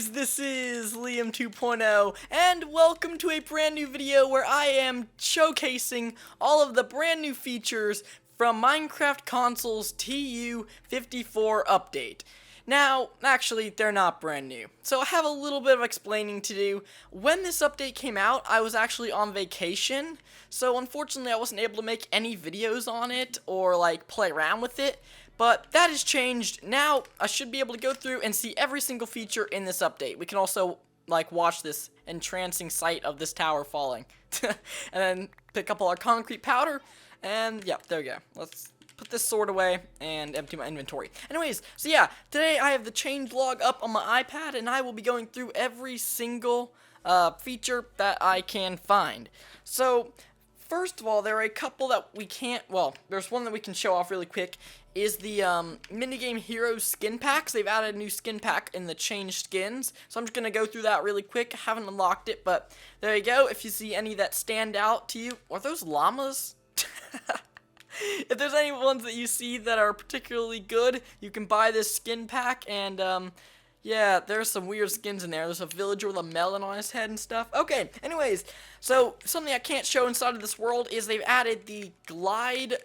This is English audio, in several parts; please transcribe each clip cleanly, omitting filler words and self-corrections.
guys, this is Liam 2.0 and welcome to a brand new video where I am showcasing all of the brand new features from Minecraft Console's TU54 update. Now, actually, they're not brand new, so I have a little bit of explaining to do. When this update came out, I was actually on vacation, so unfortunately I wasn't able to make any videos on it or like play around with it. But that has changed. Now I should be able to go through and see every single feature in this update. We can also like watch this entrancing sight of this tower falling. And then pick up all our concrete powder. And yeah, there we go. Let's put this sword away and empty my inventory. Anyways, so yeah, today I have the changelog up on my iPad and I will be going through every single feature that I can find. So first of all, there are a couple that we can't, well, there's one that we can show off really quick, is the minigame Heroes skin packs. They've added a new skin pack in the changed skins, so I'm just going to go through that really quick. I haven't unlocked it, but there you go. If you see any that stand out to you, are those llamas? If there's any ones that you see that are particularly good, you can buy this skin pack, and yeah, there's some weird skins in there. There's a villager with a melon on his head and stuff. Okay, anyways, so something I can't show inside of this world is they've added the glide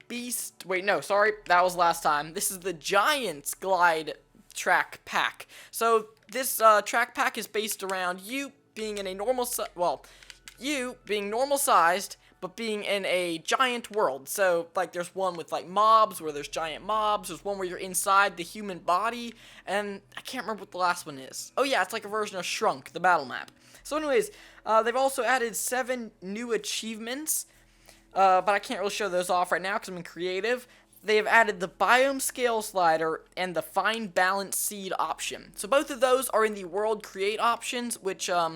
beast. Wait, no, sorry, that was last time. This is the Giants glide track pack. So this track pack is based around you being in a normal, you being normal sized, but being in a giant world. So, like, there's one with, like, mobs, where there's giant mobs. There's one where you're inside the human body. And I can't remember what the last one is. Oh, yeah, it's like a version of Shrunk, the battle map. So, anyways, they've also added 7 new achievements. But I can't really show those off right now because I'm in creative. They've added the biome scale slider and the fine balance seed option. So, both of those are in the world create options, which, are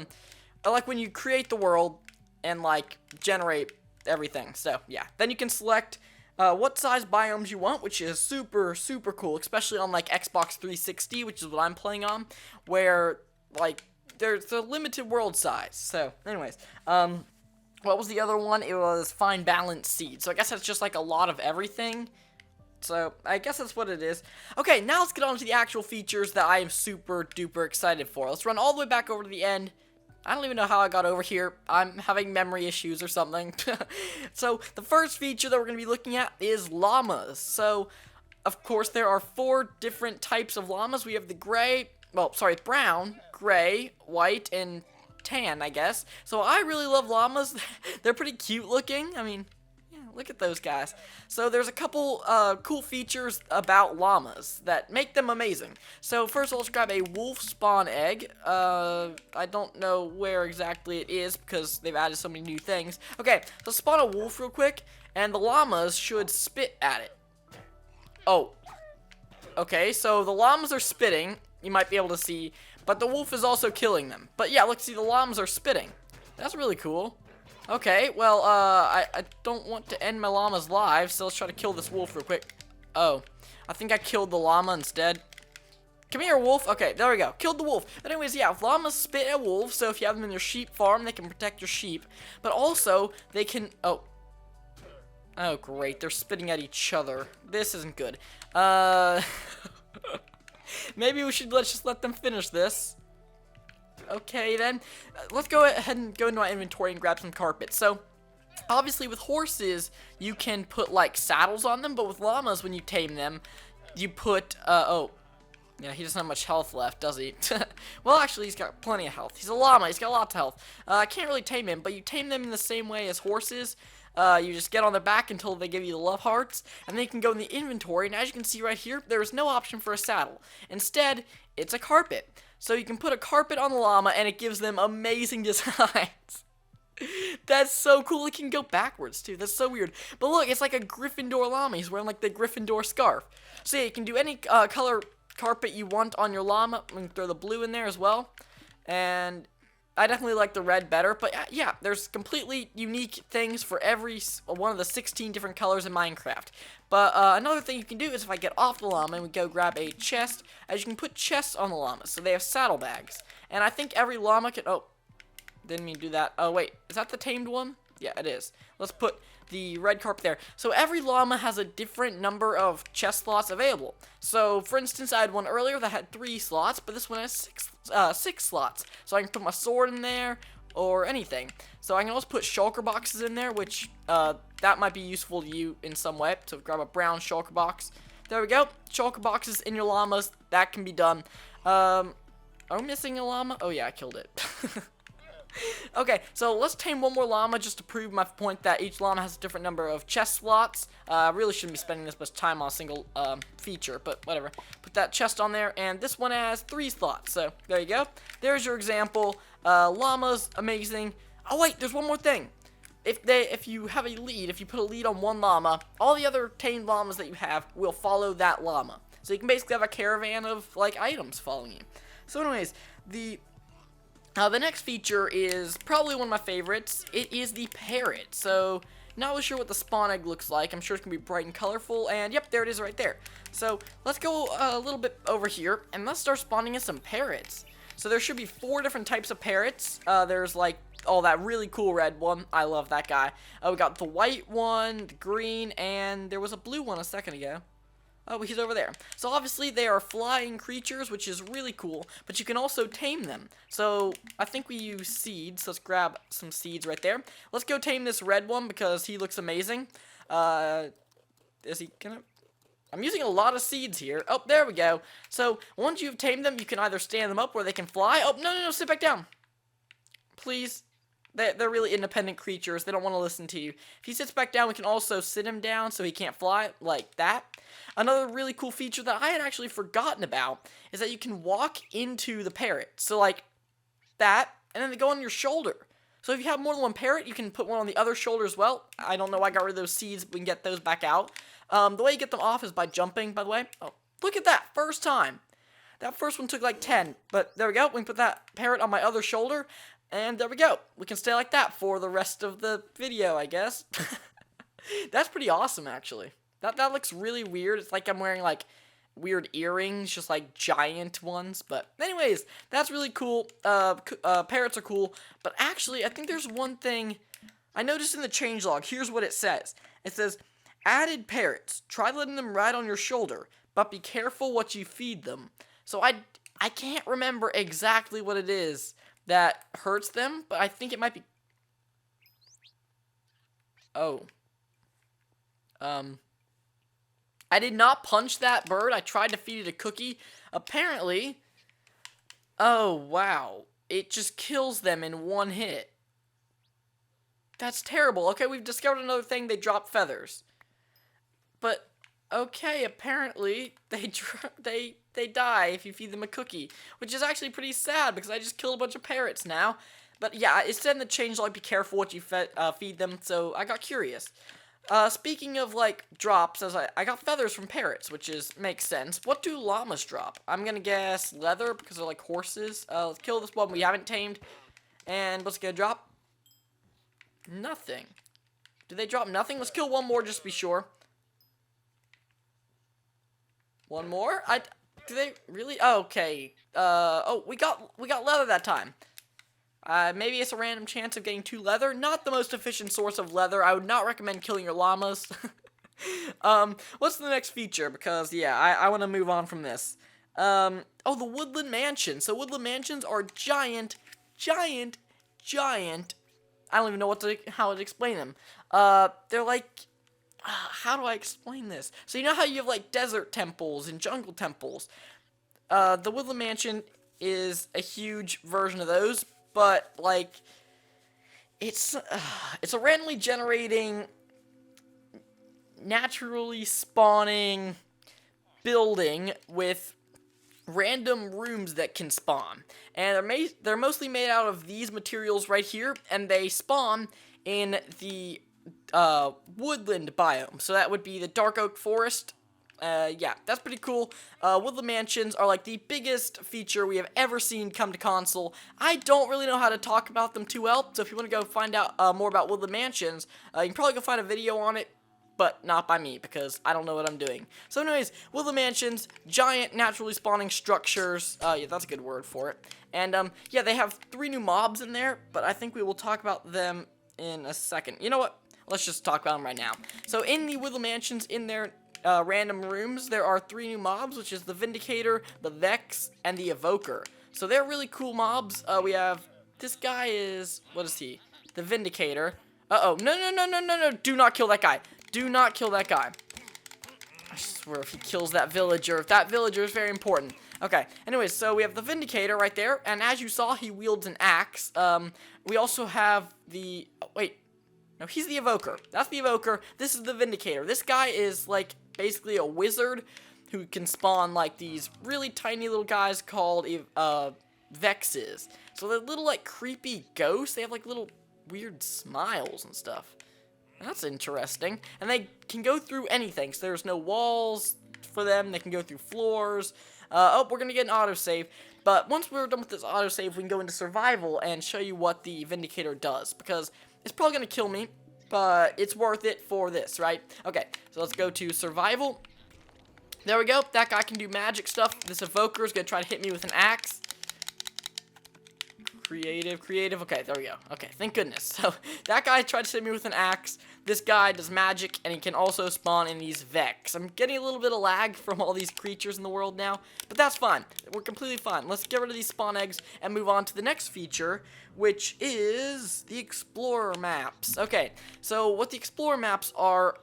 like when you create the world and like generate everything. So yeah, then you can select what size biomes you want, which is super cool, especially on like Xbox 360, which is what I'm playing on, where like there's a limited world size. So anyways, what was the other one? It was fine balance seed. So I guess that's just like a lot of everything. So I guess that's what it is. Okay, now let's get on to the actual features that I am super duper excited for. Let's run all the way back over to the end. I don't even know how I got over here. I'm having memory issues or something. So, the first feature that we're going to be looking at is llamas. So, of course, there are 4 different types of llamas. We have the gray, brown, gray, white, and tan, I guess. So, I really love llamas. They're pretty cute looking. I mean, yeah, look at those guys. So, there's a couple cool features about llamas that make them amazing. So, first of all, let's grab a wolf spawn egg. I don't know where exactly it is because they've added so many new things. Okay, so spawn a wolf real quick, and the llamas should spit at it. Oh. Okay, so the llamas are spitting. You might be able to see, but the wolf is also killing them. But yeah, look, see, the llamas are spitting. That's really cool. Okay, well, I don't want to end my llama's lives, so let's try to kill this wolf real quick. Oh, I think I killed the llama instead. Come here, wolf. Okay, there we go. Killed the wolf. But anyways, yeah, llamas spit at wolves, so if you have them in your sheep farm, they can protect your sheep. But also, they can... Oh, great. They're spitting at each other. This isn't good. Maybe we should just let them finish this. Okay, then, let's go ahead and go into my inventory and grab some carpet. So, obviously, with horses, you can put, like, saddles on them, but with llamas, when you tame them, you put, yeah, he doesn't have much health left, does he? Well, actually, he's got plenty of health. He's a llama. He's got lots of health. I can't really tame him, but you tame them in the same way as horses. You just get on their back until they give you the love hearts, and then you can go in the inventory, and as you can see right here, there is no option for a saddle. Instead, it's a carpet. So you can put a carpet on the llama, and it gives them amazing designs. That's so cool. It can go backwards, too. That's so weird. But look, it's like a Gryffindor llama. He's wearing, like, the Gryffindor scarf. So yeah, you can do any color carpet you want on your llama. We can throw the blue in there as well. And I definitely like the red better. But yeah, there's completely unique things for every one of the 16 different colors in Minecraft. But another thing you can do is if I get off the llama and we go grab a chest, as you can put chests on the llamas. So they have saddlebags. And I think every llama can... Oh, didn't mean to do that. Oh, wait. Is that the tamed one? Yeah, it is. Let's put the red carpet there. So every llama has a different number of chest slots available. So, for instance, I had one earlier that had 3 slots, but this one has 6 slots. So I can put my sword in there, or anything. So I can also put shulker boxes in there, which, that might be useful to you in some way. So grab a brown shulker box. There we go. Shulker boxes in your llamas. That can be done. Are we missing a llama? Oh, yeah, I killed it. Okay, so let's tame one more llama just to prove my point that each llama has a different number of chest slots. I really shouldn't be spending this much time on a single feature, but whatever. Put that chest on there, and this one has 3 slots. So there you go. There's your example. Llamas, amazing. Oh wait, there's one more thing. If you have a lead, if you put a lead on one llama, all the other tamed llamas that you have will follow that llama. So you can basically have a caravan of like items following you. So anyways, the next feature is probably one of my favorites. It is the parrot. So, not really sure what the spawn egg looks like. I'm sure it's going to be bright and colorful. And, yep, there it is right there. So, let's go a little bit over here. And let's start spawning in some parrots. So, there should be 4 different types of parrots. There's, like, oh, that really cool red one. I love that guy. We got the white one, the green, and there was a blue one a second ago. Oh, he's over there. So obviously they are flying creatures, which is really cool, but you can also tame them. So I think we use seeds. Let's grab some seeds right there. Let's go tame this red one because he looks amazing. Is he gonna... I'm using a lot of seeds here. Oh, there we go. So once you've tamed them, you can either stand them up where they can fly. Oh, no, sit back down. Please. They're really independent creatures. They don't want to listen to you. If he sits back down, we can also sit him down so he can't fly like that. Another really cool feature that I had actually forgotten about is that you can walk into the parrot. So like that, and then they go on your shoulder. So if you have more than one parrot, you can put one on the other shoulder as well. I don't know why I got rid of those seeds. We can get those back out. The way you get them off is by jumping, by the way. Oh, look at that. First time. That first one took like 10. But there we go. We can put that parrot on my other shoulder. And there we go. We can stay like that for the rest of the video, I guess. That's pretty awesome, actually. That looks really weird. It's like I'm wearing, like, weird earrings, just, like, giant ones. But anyways, that's really cool. Parrots are cool. But actually, I think there's one thing I noticed in the changelog. Here's what it says. It says, added parrots. Try letting them ride on your shoulder, but be careful what you feed them. So I can't remember exactly what it is that hurts them, but I think it might be... Oh. I did not punch that bird. I tried to feed it a cookie. Apparently... Oh, wow. It just kills them in one hit. That's terrible. Okay, we've discovered another thing. They drop feathers. But, okay, apparently, they die if you feed them a cookie, which is actually pretty sad because I just killed a bunch of parrots now. But yeah, it said in the changelog, be careful what you feed them, so I got curious. Speaking of, like, drops, as I got feathers from parrots, which makes sense. What do llamas drop? I'm gonna guess leather because they're like horses. Let's kill this one we haven't tamed. And what's it gonna drop? Nothing. Do they drop nothing? Let's kill one more just to be sure. One more? Do they really? Oh, okay. Oh, we got leather that time. Maybe it's a random chance of getting 2 leather. Not the most efficient source of leather. I would not recommend killing your llamas. What's the next feature? Because, yeah, I want to move on from this. Oh, the Woodland Mansion. So, Woodland Mansions are giant. I don't even know how to explain them. They're like... how do I explain this? So you know how you have like desert temples and jungle temples? The Woodland Mansion is a huge version of those, but like it's a randomly generating, naturally spawning building with random rooms that can spawn, and they're mostly made out of these materials right here, and they spawn in the woodland biome. So that would be the dark oak forest. Yeah, that's pretty cool. Woodland Mansions are like the biggest feature we have ever seen come to console. I don't really know how to talk about them too well, so if you want to go find out more about Woodland Mansions, you can probably go find a video on it, but not by me, because I don't know what I'm doing. So anyways, Woodland Mansions, giant naturally spawning structures. Yeah, that's a good word for it. And, yeah, they have 3 new mobs in there, but I think we will talk about them in a second. You know what? Let's just talk about them right now. So in the Woodland Mansions, in their random rooms, there are 3 new mobs, which is the Vindicator, the Vex, and the Evoker. So they're really cool mobs. We have, this guy is, what is he? The Vindicator. Uh-oh, no, do not kill that guy. Do not kill that guy. I swear if he kills that villager is very important. Okay, anyways, so we have the Vindicator right there, and as you saw, he wields an axe. We also have the, oh, wait, no, he's the Evoker. That's the Evoker. This is the Vindicator. This guy is, like, basically a wizard who can spawn, like, these really tiny little guys called, Vexes. So they're little, like, creepy ghosts. They have, like, little weird smiles and stuff. That's interesting. And they can go through anything, so there's no walls for them. They can go through floors. Oh, we're going to get an autosave. But once we're done with this autosave, we can go into survival and show you what the Vindicator does. Because it's probably going to kill me, but it's worth it for this, right? Okay, so let's go to survival. There we go. That guy can do magic stuff. This Evoker is going to try to hit me with an axe. Creative. Okay, there we go. Okay, thank goodness. So, that guy tried to hit me with an axe. This guy does magic, and he can also spawn in these Vex. I'm getting a little bit of lag from all these creatures in the world now, but that's fine. We're completely fine. Let's get rid of these spawn eggs and move on to the next feature, which is the Explorer maps. Okay, so what the Explorer maps are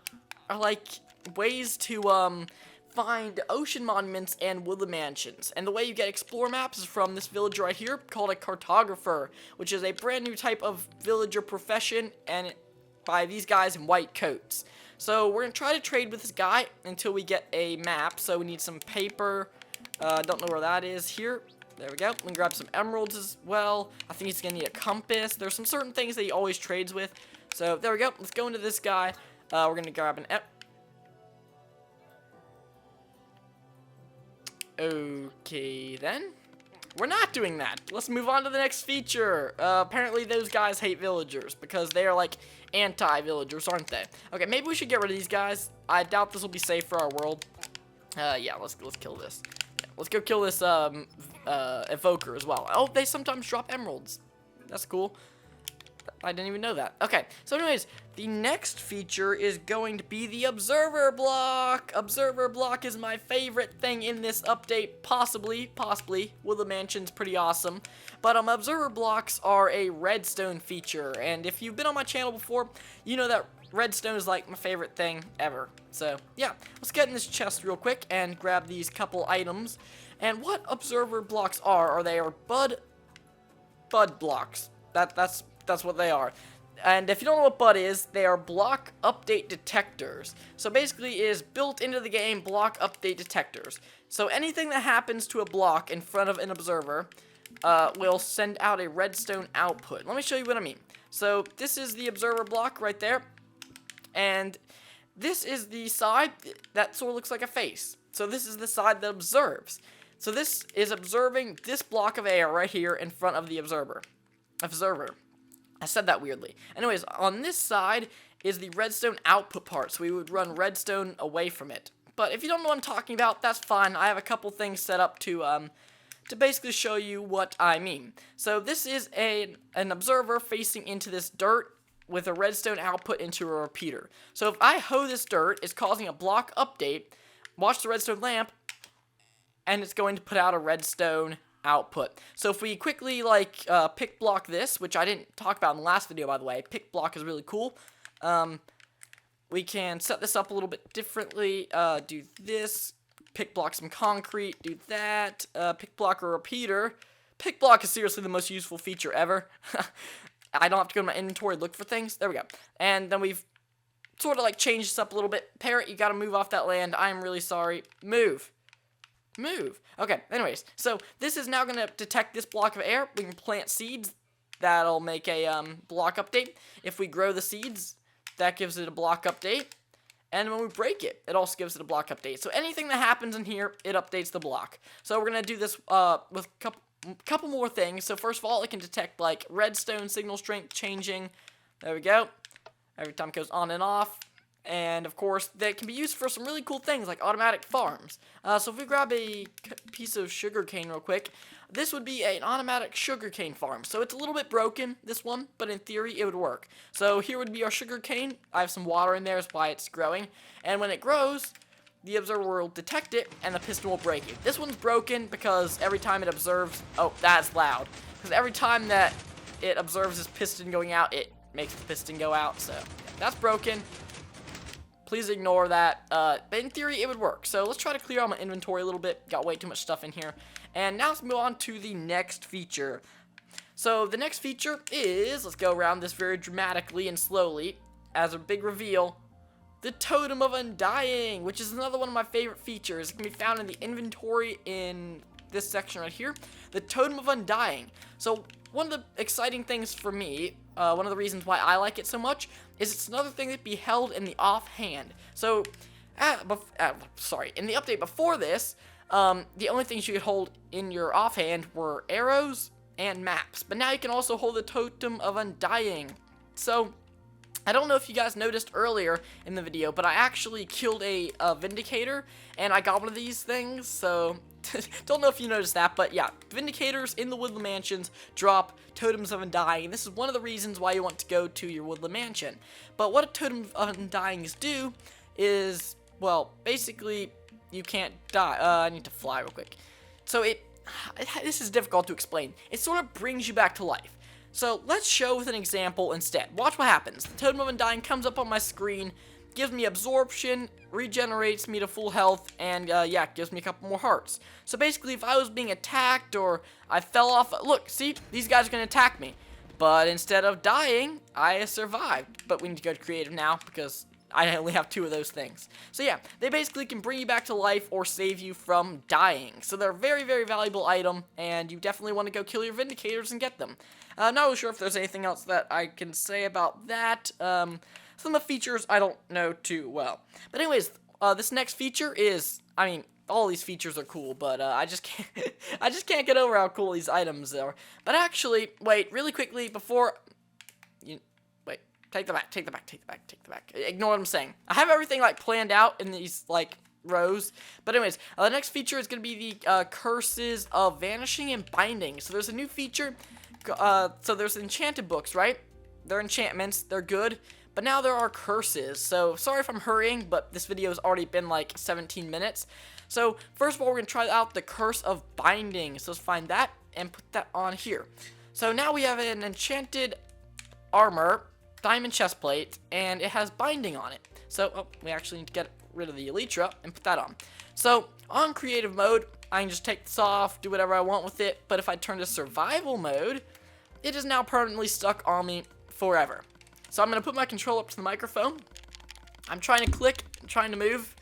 like ways to, find ocean monuments and woodland mansions. And the way you get Explorer maps is from this villager right here called a cartographer, which is a brand new type of villager profession, and by these guys in white coats. So we're going to try to trade with this guy until we get a map. So we need some paper. Don't know where that is here. There we go. We can grab some emeralds as well. I think he's going to need a compass. There's some certain things that he always trades with. So there we go. Let's go into this guy. We're going to grab an okay, then. We're not doing that. Let's move on to the next feature. Apparently those guys hate villagers because they are like anti-villagers, aren't they? Okay, maybe we should get rid of these guys. I doubt this will be safe for our world. Yeah, let's kill this. Yeah, let's go kill this Evoker as well. Oh, they sometimes drop emeralds. That's cool. I didn't even know that. Okay, so anyways, the next feature is going to be the Observer Block. Observer Block is my favorite thing in this update, possibly. Woodland Mansion's pretty awesome. But Observer Blocks are a redstone feature, and if you've been on my channel before, you know that redstone is like my favorite thing ever. So, yeah, let's get in this chest real quick and grab these couple items. And what Observer Blocks are they are bud blocks. That's what they are. And if you don't know what bud is, they are block update detectors. So basically it is built into the game block update detectors. So anything that happens to a block in front of an observer will send out a redstone output. Let me show you what I mean. So this is the observer block right there. And this is the side that sort of looks like a face. So this is the side that observes. So this is observing this block of air right here in front of the observer. I said that weirdly. Anyways, on this side is the redstone output part, so we would run redstone away from it. But if you don't know what I'm talking about, that's fine. I have a couple things set up to basically show you what I mean. So this is an observer facing into this dirt with a redstone output into a repeater. So if I hoe this dirt, it's causing a block update. Watch the redstone lamp, and it's going to put out a redstone output. So if we quickly like pick block this, which I didn't talk about in the last video, by the way, pick block is really cool. We can set this up a little bit differently. Do this, pick block some concrete, do that, pick block a repeater. Pick block is seriously the most useful feature ever. I don't have to go to my inventory and look for things. There we go. And then we've sort of like changed this up a little bit. Parrot, you gotta move off that land. I'm really sorry. Move. Okay, anyways, so this is now going to detect this block of air. We can plant seeds. That'll make a block update. If we grow the seeds, that gives it a block update. And when we break it, it also gives it a block update. So anything that happens in here, it updates the block. So we're going to do this with a couple more things. So first of all, it can detect like redstone signal strength changing. There we go. Every time it goes on and off. And of course, that can be used for some really cool things like automatic farms. So if we grab a piece of sugarcane real quick, this would be an automatic sugarcane farm. So it's a little bit broken, this one, but in theory it would work. So here would be our sugarcane. I have some water in there, is why it's growing. And when it grows, the observer will detect it, and the piston will break it. This one's broken because every time it observes... Oh, that's loud. Because every time that it observes this piston going out, it makes the piston go out. So that's broken. Please ignore that. But in theory, it would work. So let's try to clear out my inventory a little bit. Got way too much stuff in here. And now let's move on to the next feature. So the next feature is, let's go around this very dramatically and slowly as a big reveal, the Totem of Undying, which is another one of my favorite features. It can be found in the inventory in this section right here, the Totem of Undying. So one of the exciting things for me, one of the reasons why I like it so much, is it's another thing that be held in the offhand. So, in the update before this, the only things you could hold in your offhand were arrows and maps. But now you can also hold the Totem of Undying. So, I don't know if you guys noticed earlier in the video, but I actually killed a Vindicator, and I got one of these things, so... Don't know if you noticed that, but yeah, Vindicators in the Woodland Mansions drop Totems of Undying. This is one of the reasons why you want to go to your Woodland Mansion. But what a Totem of Undyings do is, well, basically, you can't die. I need to fly real quick. So this is difficult to explain. It sort of brings you back to life. So let's show with an example instead. Watch what happens. The Totem of Undying comes up on my screen, gives me absorption, regenerates me to full health, and yeah, gives me a couple more hearts. So basically, if I was being attacked or I fell off, look, see, these guys are going to attack me. But instead of dying, I survived. But we need to go to creative now because I only have 2 of those things. So yeah, they basically can bring you back to life or save you from dying. So they're a very, very valuable item, and you definitely want to go kill your Vindicators and get them. Not really sure if there's anything else that I can say about that. Some of the features I don't know too well. But anyways, this next feature is, I mean, all these features are cool, but I just can't get over how cool these items are. But actually, wait, really quickly before wait, take the back. Ignore what I'm saying. I have everything like planned out in these like rows. But anyways, the next feature is going to be the curses of vanishing and binding. So there's a new feature. So there's enchanted books, right? They're enchantments. They're good. But now there are curses. So sorry if I'm hurrying, but this video has already been like 17 minutes. So first of all, we're going to try out the curse of binding. So let's find that and put that on here. So now we have an enchanted armor, diamond chestplate, and it has binding on it. So we actually need to get rid of the elytra and put that on. So on creative mode, I can just take this off, do whatever I want with it. But if I turn to survival mode, it is now permanently stuck on me forever. So I'm going to put my controller up to the microphone. I'm trying to click, I'm trying to move.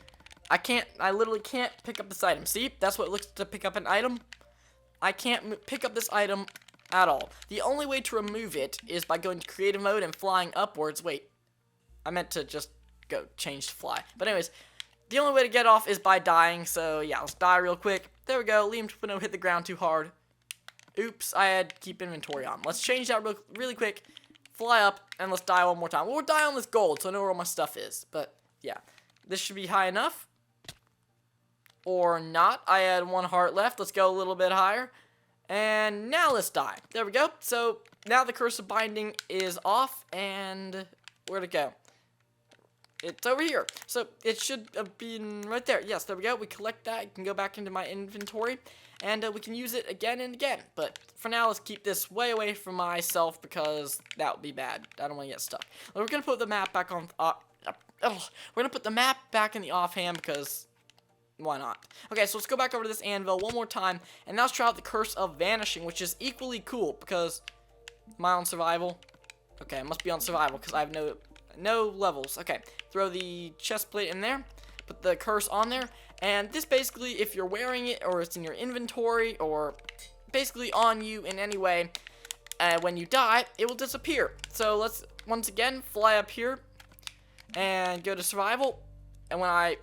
I literally can't pick up this item. See, that's what it looks to pick up an item. I can't pick up this item at all. The only way to remove it is by going to creative mode and flying upwards. Wait, I meant to just go change to fly. But anyways, the only way to get off is by dying. So yeah, let's die real quick. There we go. Liam 2.0 hit the ground too hard. Oops, I had to keep inventory on. Let's change that really quick. Fly up, and let's die one more time. We'll die on this gold, so I know where all my stuff is. But, yeah. This should be high enough. Or not. I had 1 heart left. Let's go a little bit higher. And now let's die. There we go. So, now the curse of binding is off, and where'd it go? It's over here. So, it should have been right there. Yes, there we go. We collect that. It can go back into my inventory. And we can use it again and again. But for now, let's keep this way away from myself because that would be bad. I don't want to get stuck. We're going to put the map back on... we're going to put the map back in the offhand because... why not? Okay, so let's go back over to this anvil one more time. And now let's try out the Curse of Vanishing, which is equally cool because... am I on survival? Okay, I must be on survival because I have no levels. Okay, throw the chest plate in there. Put the curse on there. And this basically, if you're wearing it, or it's in your inventory, or basically on you in any way, when you die, it will disappear. So let's, once again, fly up here, and go to survival, and when I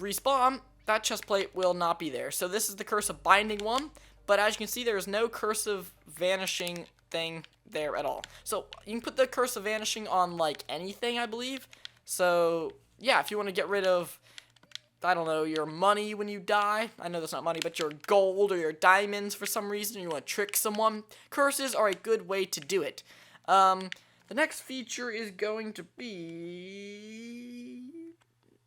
respawn, that chest plate will not be there. So this is the curse of binding one, but as you can see, there is no curse of vanishing thing there at all. So you can put the curse of vanishing on, like, anything, I believe. So, yeah, if you want to get rid of, I don't know, your money when you die. I know that's not money, but your gold or your diamonds for some reason. You want to trick someone. Curses are a good way to do it. The next feature is going to be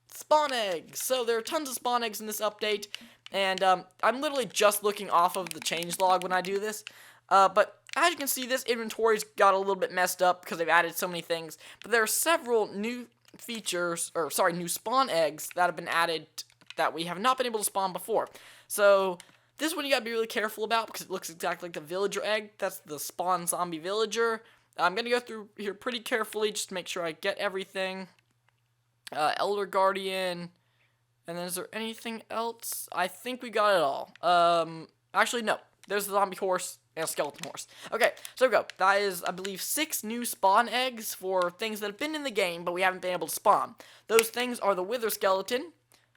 spawn eggs. So there are tons of spawn eggs in this update, and I'm literally just looking off of the changelog when I do this. But as you can see, this inventory's got a little bit messed up because they've added so many things. But there are several new features, or sorry, new spawn eggs that have been added that we have not been able to spawn before. So this one you gotta be really careful about because it looks exactly like the villager egg. That's the spawn zombie villager. I'm gonna go through here pretty carefully just to make sure I get everything. Elder Guardian, and then is there anything else? I think we got it all. Actually no, there's the zombie horse and a skeleton horse. Okay, so there we go. That is, I believe, 6 new spawn eggs for things that have been in the game, but we haven't been able to spawn. Those things are the wither skeleton,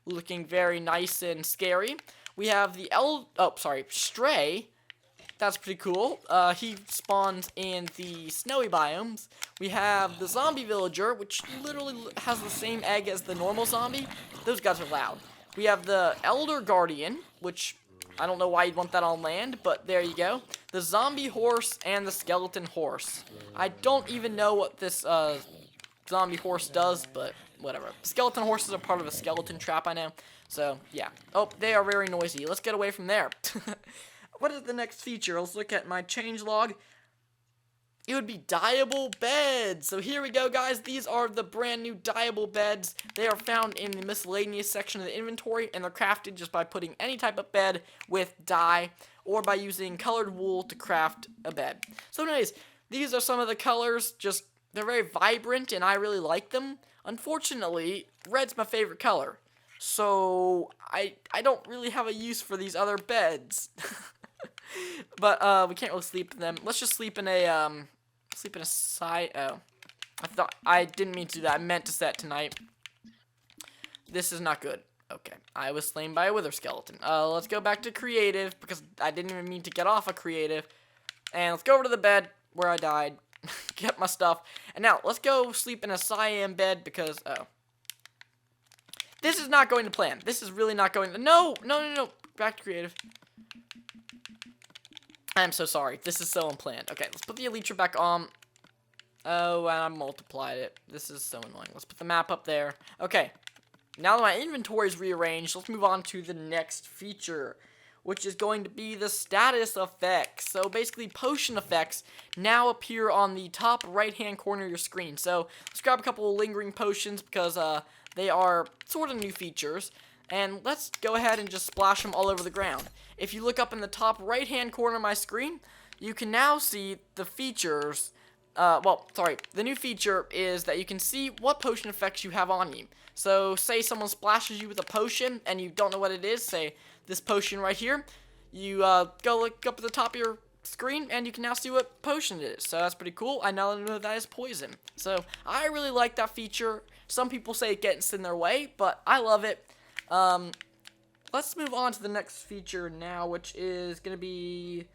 looking very nice and scary. We have the stray. That's pretty cool. He spawns in the snowy biomes. We have the zombie villager, which literally has the same egg as the normal zombie. Those guys are loud. We have the elder guardian, which I don't know why you'd want that on land, but there you go. The zombie horse and the skeleton horse. I don't even know what this zombie horse does, but whatever. Skeleton horses are part of a skeleton trap, I know. So, yeah. Oh, they are very noisy. Let's get away from there. What is the next feature? Let's look at my changelog. It would be dyeable beds. So here we go, guys. These are the brand new dyeable beds. They are found in the miscellaneous section of the inventory, and they're crafted just by putting any type of bed with dye, or by using colored wool to craft a bed. So anyways, these are some of the colors. Just, they're very vibrant, and I really like them. Unfortunately, red's my favorite color. So, I don't really have a use for these other beds. But, we can't really sleep in them. Let's just sleep in a side. Oh. I didn't mean to do that. I meant to set tonight. This is not good. Okay. I was slain by a wither skeleton. Let's go back to creative, because I didn't even mean to get off of creative. And let's go over to the bed where I died. Get my stuff. And now, let's go sleep in a cyan bed, because, this is not going to plan. This is really not going to... No! Back to creative. I'm so sorry. This is so unplanned. Okay, let's put the elytra back on. Oh, and I multiplied it. This is so annoying. Let's put the map up there. Okay. Now that my inventory is rearranged, let's move on to the next feature, which is going to be the status effects. So basically, potion effects now appear on the top right-hand corner of your screen. So let's grab a couple of lingering potions because they are sort of new features. And let's go ahead and just splash them all over the ground. If you look up in the top right-hand corner of my screen, you can now see the features. The new feature is that you can see what potion effects you have on you. So, say someone splashes you with a potion and you don't know what it is, say this potion right here. You go look up at the top of your screen and you can now see what potion it is. So that's pretty cool. I now know that is poison. So, I really like that feature. Some people say it gets in their way, but I love it. Let's move on to the next feature now, which is going to be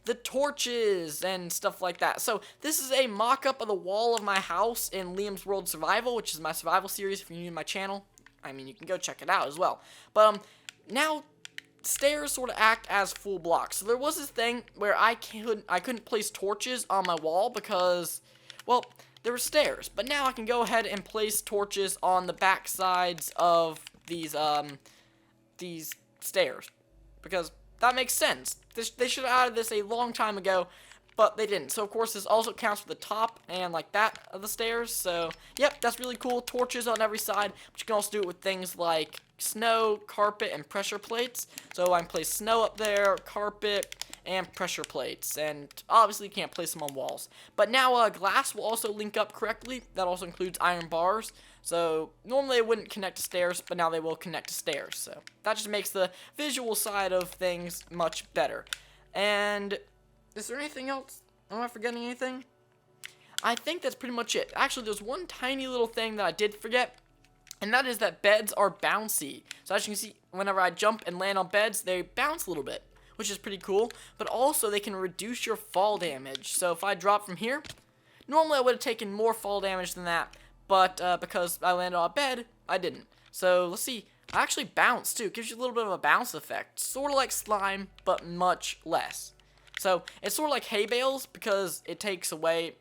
the torches and stuff like that. So, this is a mock-up of the wall of my house in Liam's World Survival, which is my survival series if you're new to my channel. I mean, you can go check it out as well. But, now, stairs sort of act as full blocks. So, there was this thing where I couldn't place torches on my wall because, well, there were stairs. But now I can go ahead and place torches on the back sides of these stairs, because that makes sense. They should have added this a long time ago, but they didn't. So of course this also counts for the top and like that of the stairs. So yep, that's really cool. Torches on every side, but you can also do it with things like snow, carpet, and pressure plates. So I can place snow up there, carpet, and pressure plates, and obviously you can't place them on walls. But now glass will also link up correctly. That also includes iron bars. So normally they wouldn't connect to stairs, but now they will connect to stairs. So that just makes the visual side of things much better. And is there anything else? Am I forgetting anything? I think that's pretty much it. Actually, there's one tiny little thing that I did forget, and that is that beds are bouncy. So as you can see, whenever I jump and land on beds, they bounce a little bit, which is pretty cool. But also, they can reduce your fall damage. So if I drop from here, normally I would have taken more fall damage than that. but because I landed on a bed, I didn't. So let's see. I actually bounced too. It gives you a little bit of a bounce effect, sort of like slime, but much less. So it's sort of like hay bales because it takes away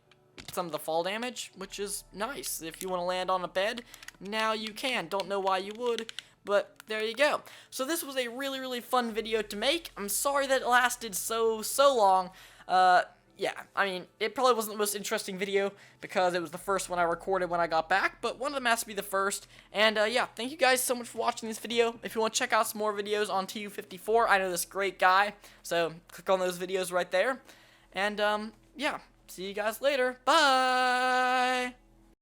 some of the fall damage, which is nice. If you want to land on a bed, now you can. Don't know why you would, but there you go. So this was a really fun video to make. I'm sorry that it lasted so long. Yeah, I mean, it probably wasn't the most interesting video because it was the first one I recorded when I got back, but one of them has to be the first. And yeah, thank you guys so much for watching this video. If you want to check out some more videos on TU54, I know this great guy, so click on those videos right there. And yeah, see you guys later. Bye!